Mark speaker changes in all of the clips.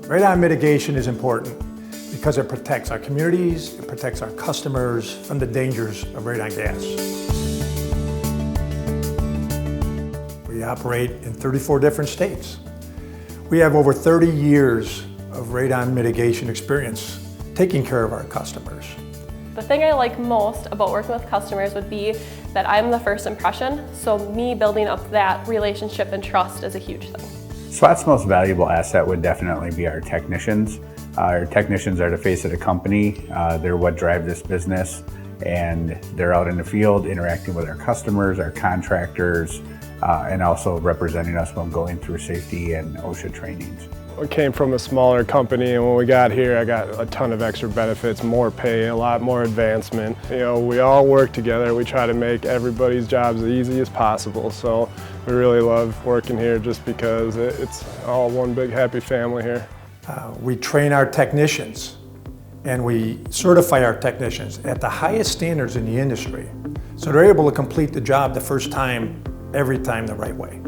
Speaker 1: Radon mitigation is important because it protects our communities, it protects our customers from the dangers of radon gas. We operate in 34 different states. We have over 30 years of radon mitigation experience taking care of our customers.
Speaker 2: The thing I like most about working with customers would be that I'm the first impression, so me building up that relationship and trust is a huge thing.
Speaker 3: SWAT's most valuable asset would definitely be our technicians. Our technicians are the face of the company. They're what drive this business, and they're out in the field interacting with our customers, our contractors, and also representing us when going through safety and OSHA trainings.
Speaker 4: I came from a smaller company, and when we got here I got a ton of extra benefits, more pay, a lot more advancement. You know, we all work together. We try to make everybody's jobs as easy as possible, so we really love working here just because it's all one big happy family here.
Speaker 1: We train our technicians and we certify our technicians at the highest standards in the industry, so they're able to complete the job the first time, every time the right way.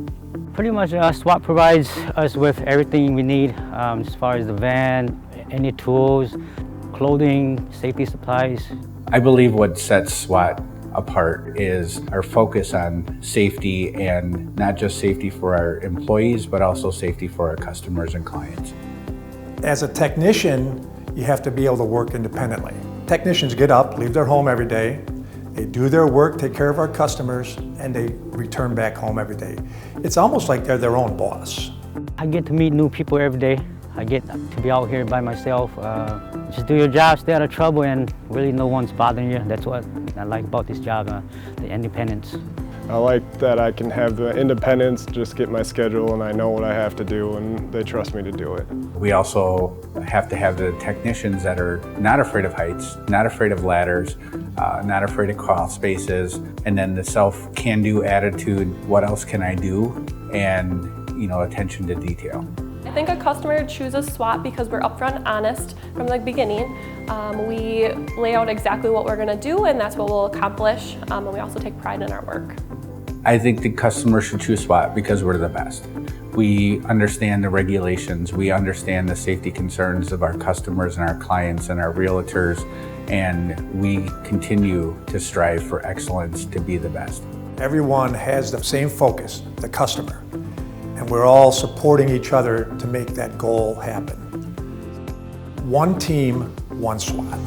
Speaker 5: Pretty much SWAT provides us with everything we need as far as the van, any tools, clothing, safety supplies.
Speaker 3: I believe what sets SWAT apart is our focus on safety, and not just safety for our employees, but also safety for our customers and clients.
Speaker 1: As a technician, you have to be able to work independently. Technicians get up, leave their home every day, they do their work, take care of our customers, and they return back home every day. It's almost like they're their own boss.
Speaker 5: I get to meet new people every day. I get to be out here by myself. Just do your job, stay out of trouble, and really no one's bothering you. That's what I like about this job, the independence.
Speaker 4: I like that I can have the independence, just get my schedule, and I know what I have to do, and they trust me to do it.
Speaker 3: We also have to have the technicians that are not afraid of heights, not afraid of ladders, not afraid of crawl spaces, and then the self-can-do attitude, what else can I do, and attention to detail.
Speaker 2: I think a customer chooses SWAT because we're upfront and honest from the beginning. We lay out exactly what we're going to do, and that's what we'll accomplish, and we also take pride in our work.
Speaker 3: I think the customer should choose SWAT because we're the best. We understand the regulations, we understand the safety concerns of our customers and our clients and our realtors, and we continue to strive for excellence to be the best.
Speaker 1: Everyone has the same focus, the customer, and we're all supporting each other to make that goal happen. One team, one SWAT.